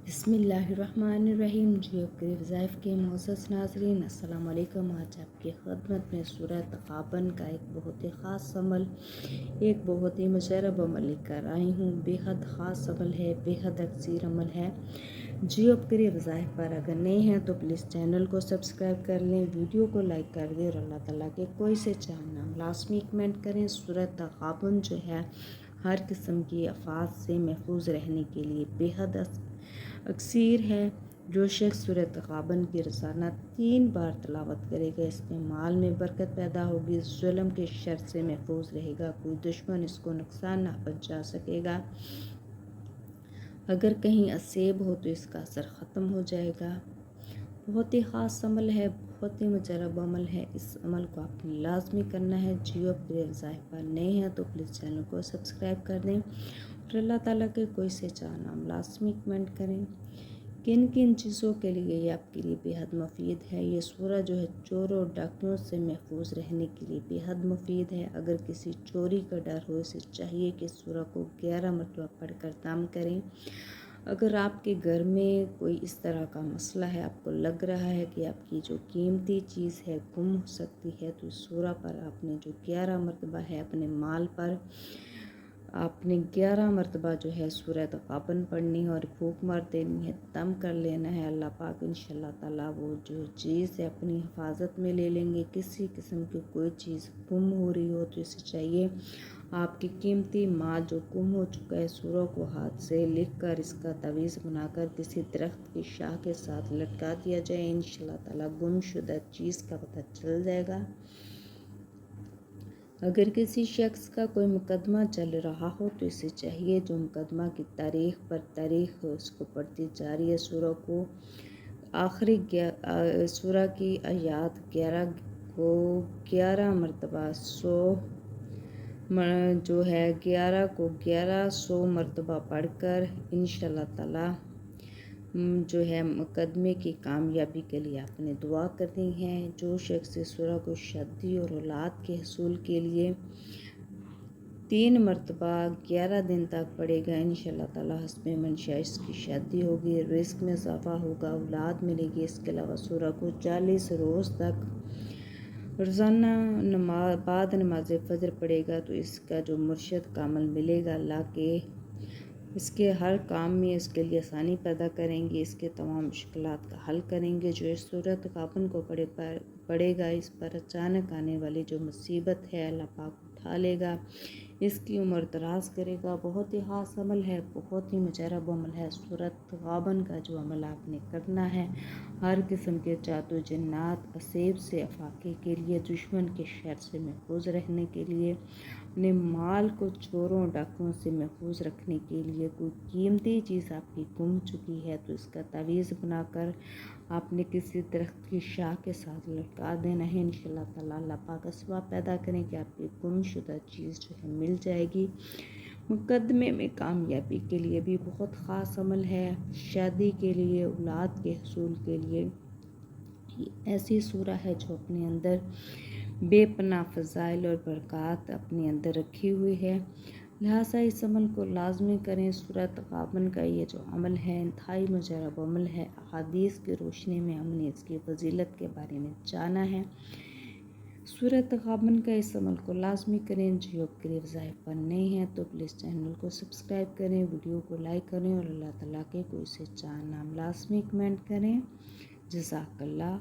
بسم اللہ الرحمن الرحیم۔ جیو کے وظائف کے معزز ناظرین، السلام علیکم۔ آج آپ کی خدمت میں سورہ تغابن کا ایک بہت ہی خاص عمل، ایک بہت ہی مجرب عمل لے کر آئی ہوں۔ بے حد خاص عمل ہے، بے حد اکثیر عمل ہے۔ جیو کے وظائف پر اگر نہیں ہیں تو پلیز چینل کو سبسکرائب کر لیں، ویڈیو کو لائک کر دیں اور اللہ تعالیٰ کے کوئی سے چاند نام لازمی کمنٹ کریں۔ سورہ تغابن جو ہے ہر قسم کی آفات سے محفوظ رہنے کے لیے بے حد اکثیر ہے۔ جو شخص سورہ تغابن کی روزانہ 3 بار تلاوت کرے گا، اس کے مال میں برکت پیدا ہوگی، ظلم کے شر سے محفوظ رہے گا، کوئی دشمن اس کو نقصان نہ پہنچا سکے گا، اگر کہیں اسیب ہو تو اس کا اثر ختم ہو جائے گا۔ بہت ہی خاص عمل ہے، بہت ہی مجرب عمل ہے۔ اس عمل کو آپ نے لازمی کرنا ہے۔ جیو کے وظائف پر نئے ہیں تو پلیز چینل کو سبسکرائب کر دیں اور اللہ تعالیٰ کے کوئی سے چاند نام لازمی کمنٹ کریں۔ کن کن چیزوں کے لیے یہ آپ کے لیے بے حد مفید ہے؟ یہ سورہ جو ہے چوروں اور ڈاکیوں سے محفوظ رہنے کے لیے بے حد مفید ہے۔ اگر کسی چوری کا ڈر ہو، اسے چاہیے کہ سورہ کو 11 مرتبہ پڑھ کر دم کریں۔ اگر آپ کے گھر میں کوئی اس طرح کا مسئلہ ہے، آپ کو لگ رہا ہے کہ آپ کی جو قیمتی چیز ہے گم ہو سکتی ہے، تو اس سورہ پر آپ نے جو 11 مرتبہ ہے اپنے مال پر آپ نے 11 مرتبہ جو ہے سورہ تغابن پڑھنی ہے اور پھونک مار دینی ہے، دم کر لینا ہے۔ اللہ پاک انشاءاللہ تعالیٰ وہ جو چیز ہے اپنی حفاظت میں لے لیں گے۔ کسی قسم کی کوئی چیز گم ہو رہی ہو تو اسے چاہیے آپ کی قیمتی مال جو گم ہو چکا ہے، سورہ کو ہاتھ سے لکھ کر اس کا تعویذ بنا کر کسی درخت کی شاخ کے ساتھ لٹکا دیا جائے۔ انشاءاللہ تعالیٰ گم شدہ چیز کا پتہ چل جائے گا۔ اگر کسی شخص کا کوئی مقدمہ چل رہا ہو تو اسے چاہیے جو مقدمہ کی تاریخ پر تاریخ اس کو پڑھتی جا رہی ہے، سورہ کو آخری سورہ کی آیات 11 کو 11 مرتبہ 100 جو ہے 11 کو 1100 مرتبہ پڑھ کر انشاءاللہ تعالیٰ جو ہے مقدمے کی کامیابی کے لیے آپ نے دعا کرنی ہے۔ جو شخص اس سورہ کو شادی اور اولاد کے حصول کے لیے 3 مرتبہ 11 دن تک پڑھے گا، انشاءاللہ تعالیٰ حسب منشاء اس کی شادی ہوگی، رزق میں اضافہ ہوگا، اولاد ملے گی۔ اس کے علاوہ سورہ کو 40 روز تک روزانہ بعد نماز فجر پڑھے گا تو اس کا جو مرشد کامل ملے گا، اللہ کے اس کے ہر کام میں اس کے لیے آسانی پیدا کریں گے، اس کے تمام مشکلات کا حل کریں گے۔ جو اس سورہ تغابن کو پڑھے گا، اس پر اچانک آنے والی جو مصیبت ہے اللہ پاک اٹھا لے گا، اس کی عمر دراز کرے گا۔ بہت ہی خاص عمل ہے، بہت ہی مجرب عمل ہے۔ سورہ تغابن کا جو عمل آپ نے کرنا ہے، ہر قسم کے جادو جنات اسیب سے افاقے کے لیے، دشمن کے شر سے محفوظ رہنے کے لیے، اپنے مال کو چوروں ڈاکوں سے محفوظ رکھنے کے لیے، کوئی قیمتی چیز آپ کی گم چکی ہے تو اس کا تعویذ بنا کر آپ نے کسی درخت کی شاخ کے ساتھ لٹکا دینا ہے۔ انشاءاللہ تعالیٰ اللہ پاک اسباب پیدا کریں کہ آپ کی گم شدہ چیز جو ہے مل جائے گی۔ مقدمے میں کامیابی کے لیے بھی بہت خاص عمل ہے، شادی کے لیے، اولاد کے حصول کے لیے یہ ایسی سورہ ہے جو اپنے اندر بے پناہ فضائل اور برکات اپنے اندر رکھی ہوئی ہے، لہٰذا اس عمل کو لازمی کریں۔ سورہ تغابن کا یہ جو عمل ہے انتہائی مجرب عمل ہے، احادیث کی روشنی میں ہم نے اس کی فضیلت کے بارے میں جانا ہے۔ سورہ تغابن کا اس عمل کو لازمی کریں۔ جو کے وظائف پر نئے ہیں تو پلیز چینل کو سبسکرائب کریں، ویڈیو کو لائک کریں اور اللہ تعالیٰ کے کوئی سے چاند نام لازمی کمنٹ کریں۔ جزاک اللہ۔